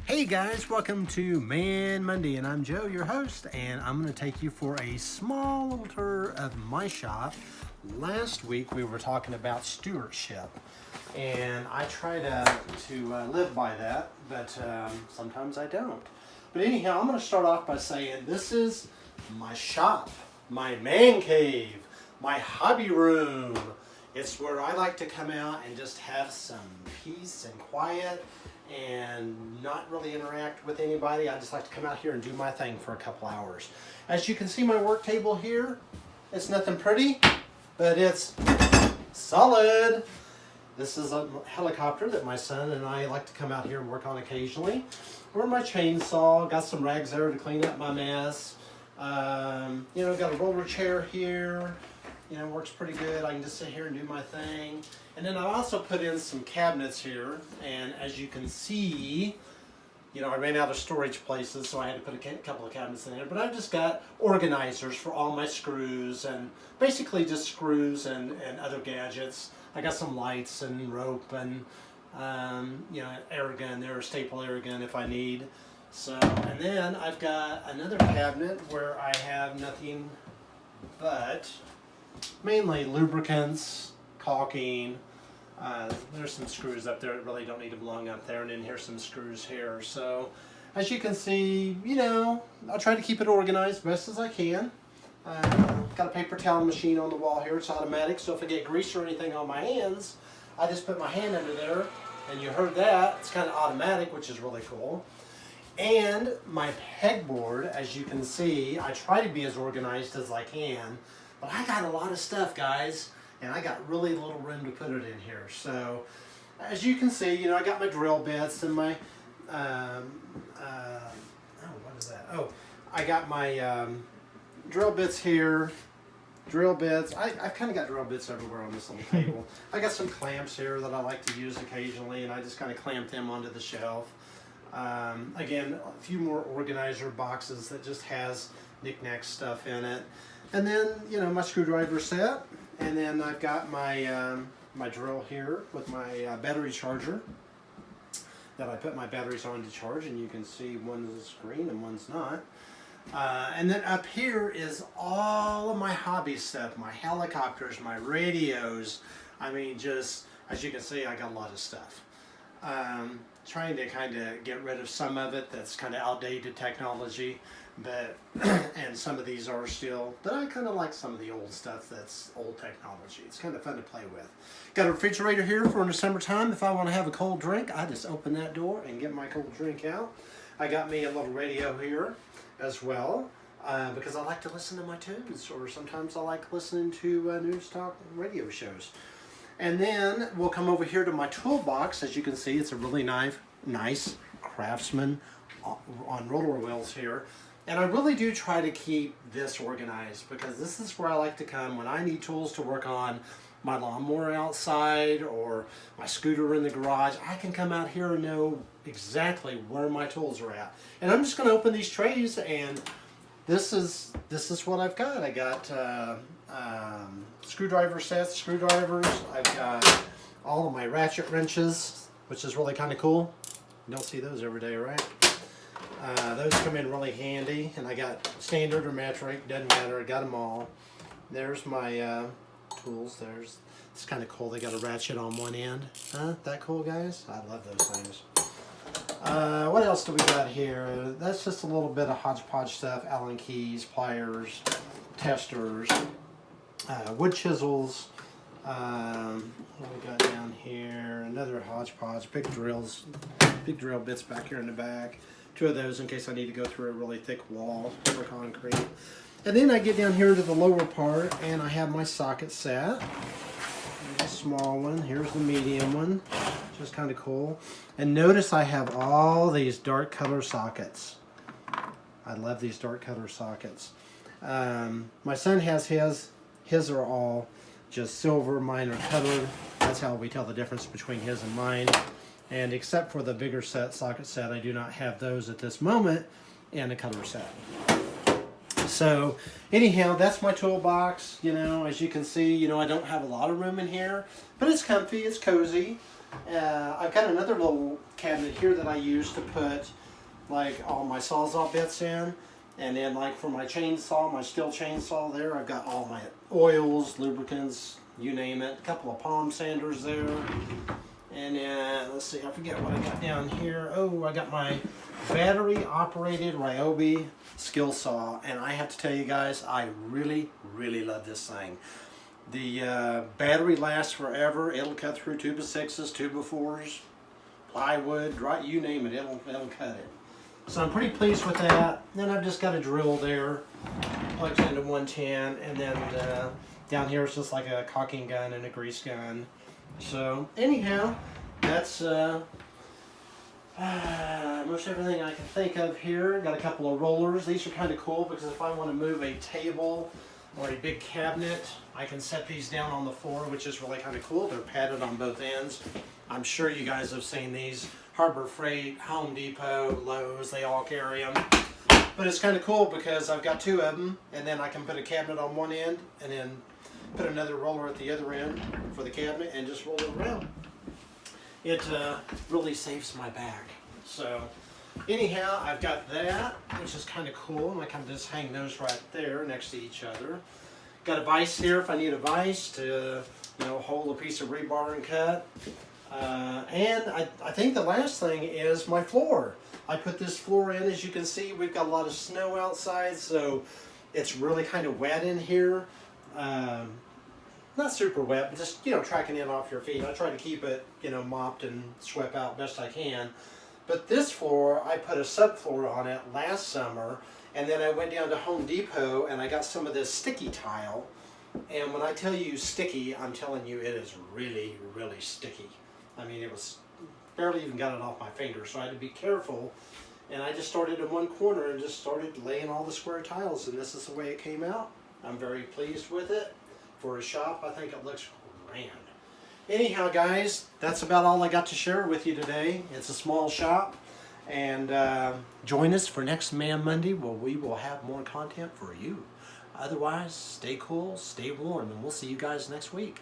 Hey guys, welcome to Man Monday, and I'm Joe, your host, and I'm going to take you for a small little tour of my shop. Last week we were talking about stewardship, and I try to live by that, but sometimes I don't. But anyhow, I'm going to start off by saying this is my shop, my man cave, my hobby room. It's where I like to come out and just have some peace and quiet and not really interact with anybody. I just like to come out here and do my thing for a couple hours. As you can see, my work table here, it's nothing pretty, but it's solid. This is a helicopter that my son and I like to come out here and work on occasionally. Or my chainsaw, got some rags there to clean up my mess. Got a roller chair here. Works pretty good. I can just sit here and do my thing. And then I also put in some cabinets here. And as you can see, I ran out of storage places, so I had to put a couple of cabinets in there. But I've just got organizers for all my screws and basically just screws and other gadgets. I got some lights and rope and, air gun there, staple air gun if I need. So, and then I've got another cabinet where I have nothing but mainly lubricants, caulking. There's some screws up there that really don't need to belong up there, and then here's some screws here. So as you can see, I'll try to keep it organized best as I can. Got a paper towel machine on the wall here. It's automatic, so if I get grease or anything on my hands, I just put my hand under there, and you heard that. It's kind of automatic, which is really cool. And my pegboard, as you can see, I try to be as organized as I can. But I got a lot of stuff, guys, and I got really little room to put it in here. So, as you can see, I got my drill bits and my, what is that? Oh, I got my drill bits here, drill bits. I've kind of got drill bits everywhere on this little table. I got some clamps here that I like to use occasionally, and I just kind of clamp them onto the shelf. Again, a few more organizer boxes that just has knick-knack stuff in it. And then, my screwdriver set. And then I've got my my drill here with my battery charger that I put my batteries on to charge. And you can see one's green and one's not. And then up here is all of my hobby stuff. My helicopters, my radios. I mean, just, as you can see, I got a lot of stuff. Trying to kind of get rid of some of it that's kind of outdated technology, but and some of these are still, but I kind of like some of the old stuff that's old technology. It's kind of fun to play with. Got a refrigerator here for in the summertime. If I want to have a cold drink, I just open that door and get my cold drink out. I got me a little radio here as well, because I like to listen to my tunes, or sometimes I like listening to news talk radio shows. And then we'll come over here to my toolbox. As you can see, it's a really nice Craftsman on roller wheels here. And I really do try to keep this organized, because this is where I like to come when I need tools to work on my lawnmower outside or my scooter in the garage. I can come out here and know exactly where my tools are at. And I'm just going to open these trays, and this is what I've got. I got screwdriver sets, screwdrivers. I've got all of my ratchet wrenches, which is really kind of cool. You don't see those every day, right? Those come in really handy. And I got standard or metric, doesn't matter. I got them all. There's my tools. It's kind of cool. They got a ratchet on one end. Huh? That cool, guys? I love those things. What else do we got here? That's just a little bit of hodgepodge stuff. Allen keys, pliers, testers, wood chisels. What we got down here? Another hodgepodge. Big drills, big drill bits back here in the back. Two of those in case I need to go through a really thick wall for concrete. And then I get down here to the lower part, and I have my socket set. Here's a small one. Here's the medium one, which is kind of cool. And notice I have all these dark color sockets. I love these dark color sockets. My son has his. His are all just silver. Mine are colored. That's how we tell the difference between his and mine. And except for the bigger socket set, I do not have those at this moment in a color set. So anyhow, that's my toolbox. As you can see, I don't have a lot of room in here, but it's comfy, it's cozy. I've got another little cabinet here that I use to put like all my Sawzall bits in. And then like for my chainsaw, my Stihl chainsaw there, I've got all my oils, lubricants, you name it. A couple of palm sanders there. And then, let's see, I forget what I got down here. Oh, I got my battery operated Ryobi skill saw. And I have to tell you guys, I really, really love this thing. The battery lasts forever. It'll cut through 2x6s, 2x4s, plywood, right, you name it, it'll cut it. So I'm pretty pleased with that. Then I've just got a drill there, plugs into 110, and then down here it's just like a caulking gun and a grease gun. So anyhow, that's most everything I can think of here. Got a couple of rollers. These are kind of cool because if I want to move a table or a big cabinet, I can set these down on the floor, which is really kind of cool. They're padded on both ends. I'm sure you guys have seen these. Harbor Freight, Home Depot, Lowe's, they all carry them. But it's kind of cool because I've got two of them, and then I can put a cabinet on one end and then put another roller at the other end for the cabinet and just roll it around. It really saves my back. So anyhow, I've got that, which is kind of cool, and I can just hang those right there next to each other. Got a vise here if I need a vise to, hold a piece of rebar and cut. And I think the last thing is my floor. I put this floor in, as you can see, we've got a lot of snow outside, so it's really kind of wet in here. Not super wet, but just, tracking in off your feet. I try to keep it, mopped and swept out best I can. But this floor, I put a subfloor on it last summer, and then I went down to Home Depot and I got some of this sticky tile. And when I tell you sticky, I'm telling you it is really, really sticky. I mean, it was barely even got it off my fingers, so I had to be careful. And I just started in one corner and just started laying all the square tiles, and this is the way it came out. I'm very pleased with it. For a shop, I think it looks grand. Anyhow, guys, that's about all I got to share with you today. It's a small shop, and join us for next Man Monday, where we will have more content for you. Otherwise, stay cool, stay warm, and we'll see you guys next week.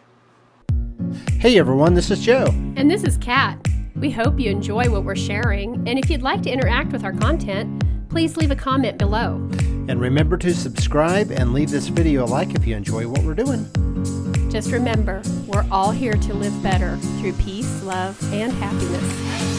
Hey everyone, this is Joe. And this is Kat. We hope you enjoy what we're sharing, and if you'd like to interact with our content, please leave a comment below. And remember to subscribe and leave this video a like if you enjoy what we're doing. Just remember, we're all here to live better through peace, love, and happiness.